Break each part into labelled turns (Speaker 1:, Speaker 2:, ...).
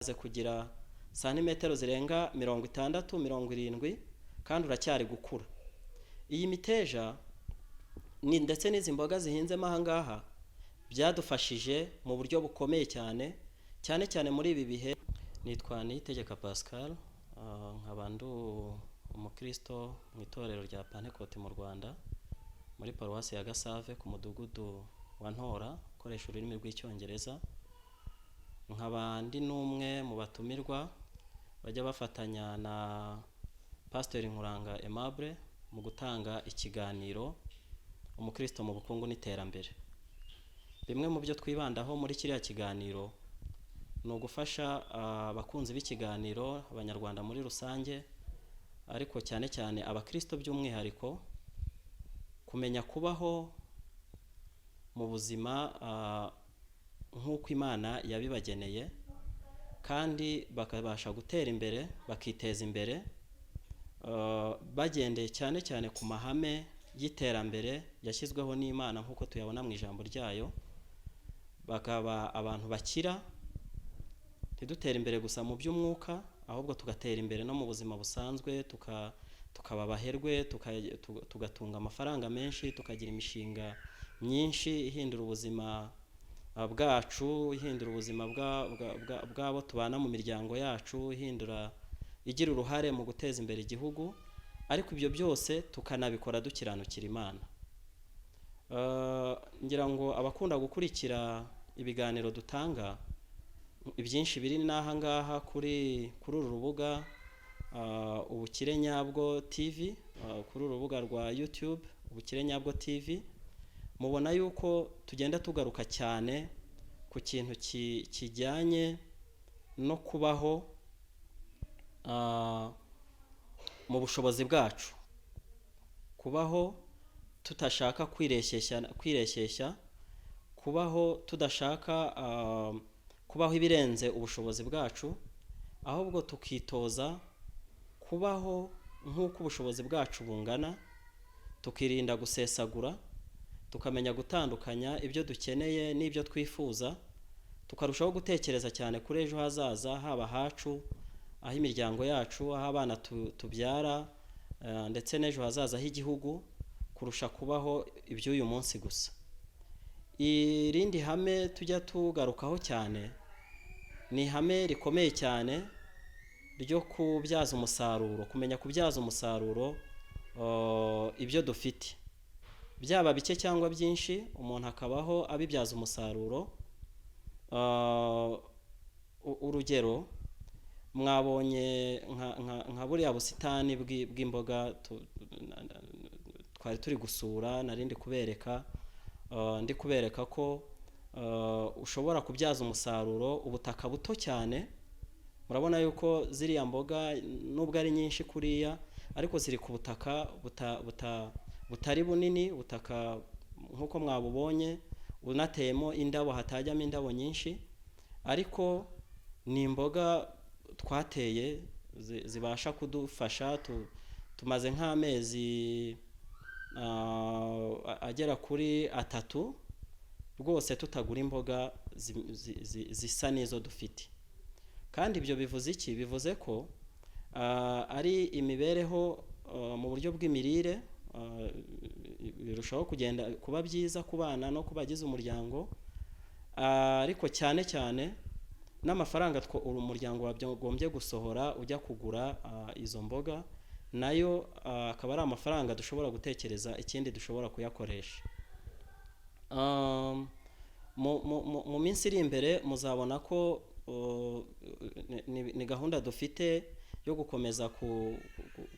Speaker 1: aze kugira santimetero zirenga 60-70 kandi uracyari gukura. Iyi miteja ni ndetse n'izi mboga zihinzemo ahangaha byadufashije mu buryo bukomeye cyane cyane muri ibi bihe. Nitwa Niyitegeka Pascal, nk'abantu umukristo mu itorero rya Pentecote mu Rwanda muri paruwasi ya Gasave ku mudugudu wa Ntora, ukoresha ururimi rw'icyongereza. Nk'abandi n'umwe mu batumirwa bajya bafatanya na Pastor Nkuranga Aimable mu gutanga ikiganiro umukristo mu bukungu n'iterambere. Bimwe mu byo twibandaho muri kiriya kiganiro ni ugufasha abakunzi b'ikiganiro, abanyarwanda muri rusange, ariko cyane cyane abakristo by'umwihariko, kumenya kubaho mu buzima nk'uko Imana yabibageneye, kandi bakabasha gutera imbere, bakiteza imbere bagendeye cyane ku mahame y'iterambere yashyizweho n'Imana nk'uko tuyabona mu ijambo ryayo. Bakaba abantu bakira, ntidutera imbere gusa mu by'umwuka, ahubwo tugatera imbere no mu buzima busanzwe, tukaba abaherwe, tugatunga amafaranga menshi, tukagira imishinga myinshi ihindura ubuzima bwacu, ihindura ubuzima bw'abo tubana mu miryango yacu, igira uruhare mu guteza imbere igihugu, ariko ibyo byose tukanabikora dukiranukira Imana. Ngira ngo abakunda gukurikira ibiganiro dutanga, ibyinshi biri n'ahangaha kuri uru rubuga Ubukire Nyabwo TV, kuri urubuga rwa YouTube Ubukire Nyabwo TV, mubona yuko tugenda tugaruka cyane ku kintu kijyanye no kubaho mu bushobozi bwacu, kubaho tutashaka kwireshyeshya, kubaho tudashaka kubaho ibirenze ubushobozi bwacu, ahubwo tukitoza kubaho nk'uko ubushobozi bwacu bungana, tukirinda gusesagura, tukamenya gutandukanya ibyo dukeneye n'ibyo twifuza, tukarushaho gutekereza cyane kuri ejo hazaza, haba hacu, aho imiryango yacu, aho abana tubyara, ndetse n'ejo hazaza h'igihugu, kurusha kubaho iby'uyu munsi gusa. Irindi hame tujya tugarukaho cyane ni ihame rikomeye cyane ryo kubyaza umusaruro, kumenya kubyaza umusaruro ibyo dufite, byaba bike cyangwa byinshi, umuntu akabaho abibyaza umusaruro. Urugero, mwabonye nka buriya busitani bw'imboga twari turi gusura, narindi kubereka, ndi kubereka ko ushobora kubyaza umusaruro ubutaka buto cyane. Murabona yuko ziriya mboga nubwo ari nyinshi kuriya, ariko ziri ku butaka butari bunini, butaka nk'uko mwabubonye unateyemo indabo, hatajyamo indabo nyinshi, ariko ni imboga twateye zibasha kudufasha. Tumaze nk'amezi agera kuri 3 rwose tutagura imboga zisa n'izo dufite. Kandi ibyo bivuze iki? Bivuze ko ari imibereho mu buryo bw'imirire birushaho kugenda kuba byiza ku bana no kubagize umuryango, ariko cyane n'amafaranga umuryango wagombye gusohora ujya kugura izo mboga, nayo akaba ari amafaranga dushobora gutekereza ikindi dushobora kuyakoresha. Mu minsi iri imbere muzabona ko ni gahunda dufite yo gukomeza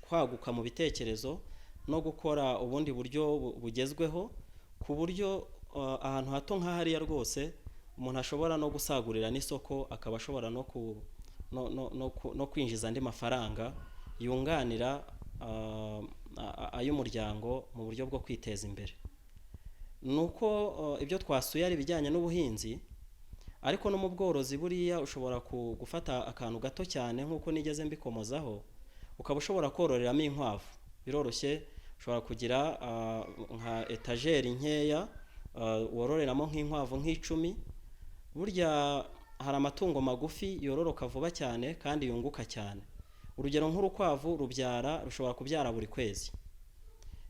Speaker 1: kwaguka mu bitekerezo no gukora ubundi buryo bugezweho, ku buryo ahantu hato nk'ahariya rwose umuntu ashobora no gusagurira n'isoko, akaba ashobora no kwinjiza andi mafaranga yunganira ay'umuryango mu buryo bwo kwiteza imbere. Nuko ibyo twasuye ari ibijyanye n'ubuhinzi, ariko no mu bworozi buriya ushobora gufata akantu gato cyane nk'uko nigeze mbikomozaho, ukaba ushobora kororeramo inkwavu. Biroroshye, ushobora kugira nka etageri nkeya wororeramo nk'inkwavu nk'10. Burya hari amatungo magufi yororoka vuba cyane kandi yunguka cyane. Urugero nk'urukwavu rushobora kubyara buri kwezi.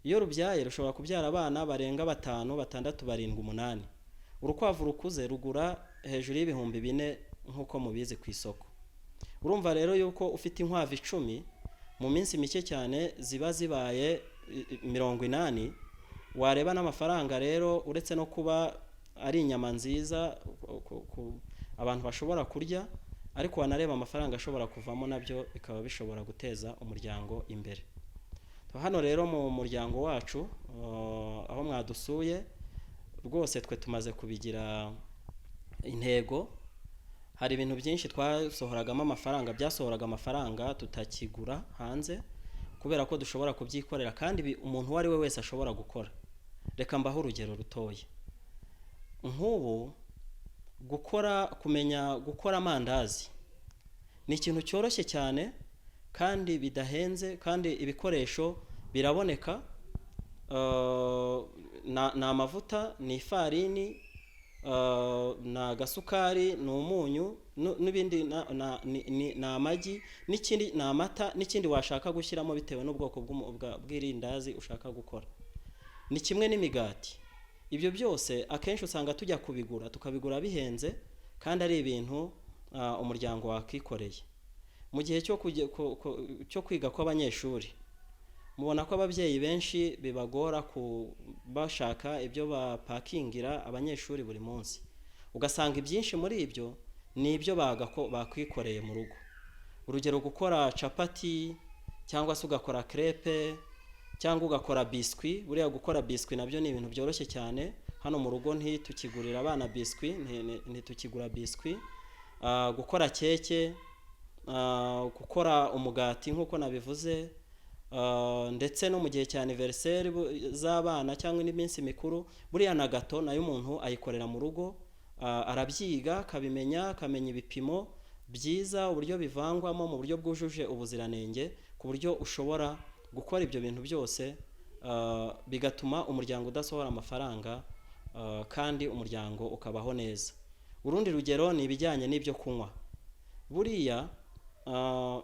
Speaker 1: Iyo rubyaye rushobora kubyara abana barenga 5, 6, 7, 8. Urukwavu rukuze rugura hejuru y'ibihumbi 4 nk'uko mubizi ku isoko. Urumva rero yuko ufite inkwavu 10 mu minsi mike cyane ziba zibaye 80, wareba n'amafaranga rero uretse no kuba ari inyama nziza abantu bashobora kurya, ariko wanareba amafaranga ashobora kuvamo nabyo bikaba bishobora guteza umuryango imbere. Hano rero mu muryango wacu aho mwadusuye rwose twe tumaze kubigira intego. Hari ibintu byinshi twasohoragamo amafaranga, byasohoraga amafaranga tutakigura hanze kubera ko dushobora kubyikorera kandi umuntu wari we wese ashobora gukora. Reka mbaho urugero rutoye. Nk'ubu kumenya gukora amandazi ni ikintu cyoroshye cyane kandi bidahenze, kandi ibikoresho biraboneka. Na amavuta, ni ifarini, na gasukari, ni umunyu, n'ibindi na amagi, n'ikindi na amata, n'ikindi washaka gushyiramo bitewe n'ubwoko bw'irindazi ushaka gukora. Ni kimwe n'imigati. Ibyo byose akenshi usanga tujya kubigura, tukabigura bihenze kandi ari ibintu umuryango wakikoreye. Mu gihe cyo kwiga kw'abanyeshuri, mubona ko ababyeyi benshi bibagora bashaka ibyo bapakingira abanyeshuri buri munsi. Ugasanga ibyinshi muri ibyo ni ibyo bakwikoreye mu rugo. Urugero gukora capati, cyangwa se ugakora crepe, cyangwa ugakora biscuit. Buriya gukora biscuit nabyo ni ibintu byoroshye cyane. Hano mu rugo ntitukigurira abana biscuit, ntitukigura biscuit. Gukora keke, gukora umugati nk'uko nabivuze, ndetse no mu gihe cya anniversaire z'abana cyangwa n'iminsi mikuru, buriya na gato nayo umuntu ayikorera mu rugo, arabyiga, akamenya ibipimo byiza, uburyo bivangwamo mu buryo bwujuje ubuziranenge, ku buryo ushobora gukora ibyo bintu byose, bigatuma umuryango udasohora amafaranga kandi umuryango ukabaho neza. Urundi rugero ni ibijyanye n'ibyo kunywa. Buriya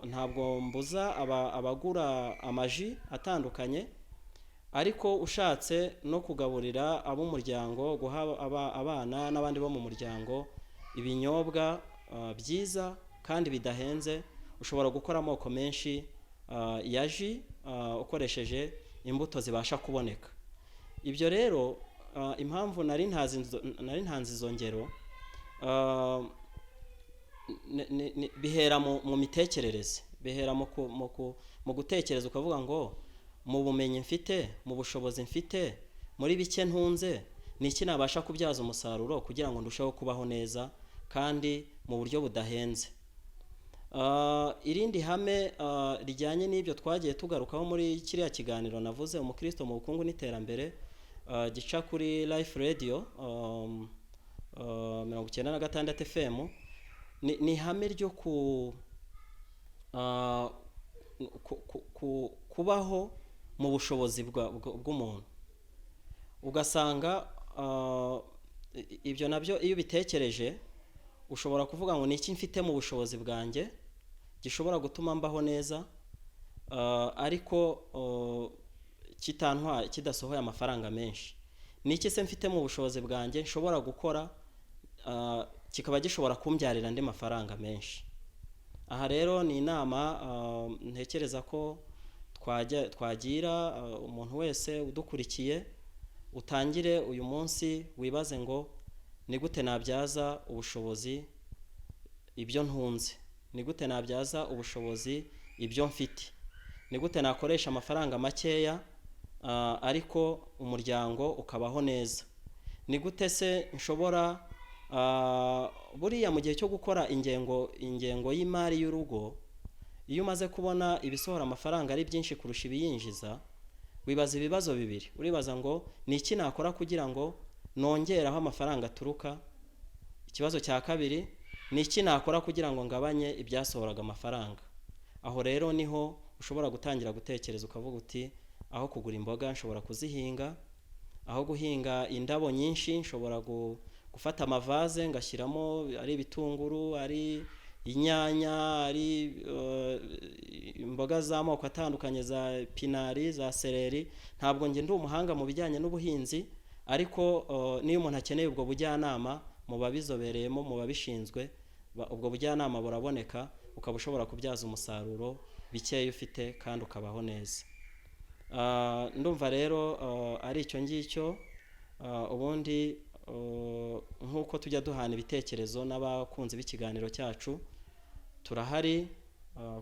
Speaker 1: ntabwo mbuza abagura amaji atandukanye, ariko ushatse no kugaburira ab'umuryango, guha abana n'abandi bo mu muryango ibinyobwa byiza kandi bidahenze, ushobora gukora amoko menshi ya ji ukoresheje imbuto zibasha kuboneka. Ibyo rero impamvu nari ntanze izo ngero, bihera mu mitekerereze, bihera mu gutekereza, ukavuga ngo mu bumenyi mfite, mu bushobozi mfite, muri bike ntunze, ni iki nabasha kubyaza umusaruro kugira ngo ndusheho kubaho neza kandi mu buryo budahenze. Irindi hame rijyanye n'ibyo twagiye tugarukaho muri kiriya kiganiro navuze, umukristo mu bukungu n'iterambere, gica kuri Life Radio 96 FM, ni ihame ryo kubaho mu bushobozi bw'umuntu. Ugasanga ibyo nabyo iyo bitekereje ushobora kuvuga ngo ni iki mfite mu bushobozi bwanjye gishobora gutuma mbaho neza, ariko kidasohoye amafaranga menshi. Ni iki se mfite mu bushobozi bwanjye nshobora gukora kikaba gishobora kumbyarira andi mafaranga menshi. Aha rero ni inama ntekereza ko twagira umuntu wese udukurikiye, utangire uyu munsi wibaze ngo ni gute nabyaza ubushobozi ibyo ntunze, ni gute nabyaza ubushobozi ibyo mfite, ni gute nakoresha amafaranga makeya ariko umuryango ukabaho neza, ni gute se nshobora buriya mu gihe cyo gukora ingengo y'imari y'urugo, iyo umaze kubona ibisohora amafaranga ari byinshi kurusha ibiyinjiza, wibaza ibibazo bibiri. Uribaza ngo ni iki nakora kugira ngo nongere aho amafaranga aturuka. Ikibazo cya kabiri, ni iki nakora kugira ngo ngabanye ibyasohoraga amafaranga. Aho rero niho ushobora gutangira gutekereza, ukavuga uti aho kugura imboga nshobora kuzihinga, aho guhinga indabo nyinshi nshobora gufata amavaze ngashyiramo ari ibitunguru, ari inyanya, ari imboga z'amoko atandukanye za pinari, za seleri. Ntabwo nge ndi umuhanga mu bijyanye n'ubuhinzi, ariko niyo umuntu akeneye ubwo bujyanama mu babizobereyemo, mu babishinzwe, ubwo bujyanama buraboneka, ukaba ushobora kubyaza umusaruro bikeya ufite kandi ukabaho neza. Ndumva rero ari icyo ngicyo. Ubundi nk'uko tujya duhana ibitekerezo n'abakunzi b'ikiganiro cyacu, turahari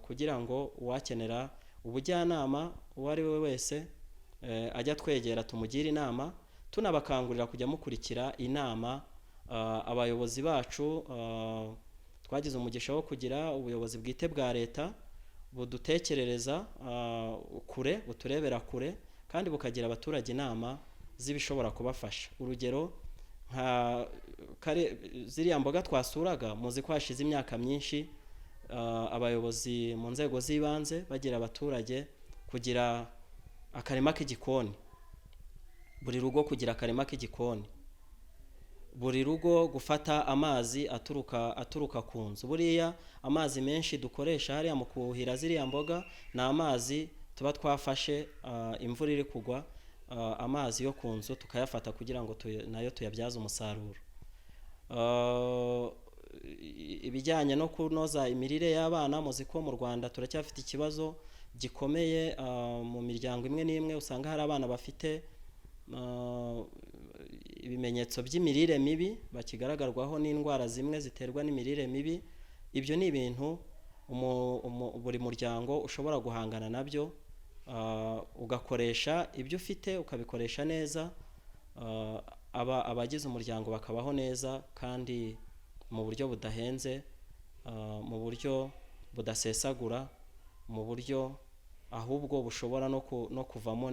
Speaker 1: kugira ngo uwakenera ubujyanama uwo ari we wese ajya twegera tumugire inama, tunabakangurira kujya mukurikira inama abayobozi bacu. Twagize umugisha wo kugira ubuyobozi bwite bwa leta budutekerereza kure, buturebera kure, kandi bukagira abaturage inama z'ibishobora kubafasha. Urugero nka ziriya mboga twasuraga, muzi ko hashize imyaka myinshi abayobozi mu nzego z'ibanze bagira abaturage kugira akarima k'igikoni, buri rugo kugira akarima k'igikoni, buri rugo gufata amazi aturuka ku nzu. Buriya amazi menshi dukoresha hariya mu kuhira ziriya mboga ni amazi tuba twafashe imvura iri kugwa, amazi yo ku nzu tukayafata kugira ngo nayo tuyabyaze umusaruro. Ibijyanye no kunoza imirire y'abana, muzi ko mu Rwanda turacyafite ikibazo gikomeye mu miryango imwe n'imwe, usanga hari abana bafite ibimenyetso by'imirire mibi, bakigaragarwaho n'indwara zimwe ziterwa n'imirire mibi. Ibyo ni ibintu buri muryango ushobora guhangana nabyo, ugakoresha ibyo ufite ukabikoresha neza, abagize umuryango bakabaho neza kandi mu buryo budahenze, mu buryo budasesagura, mu buryo ahubwo bushobora no kuvamo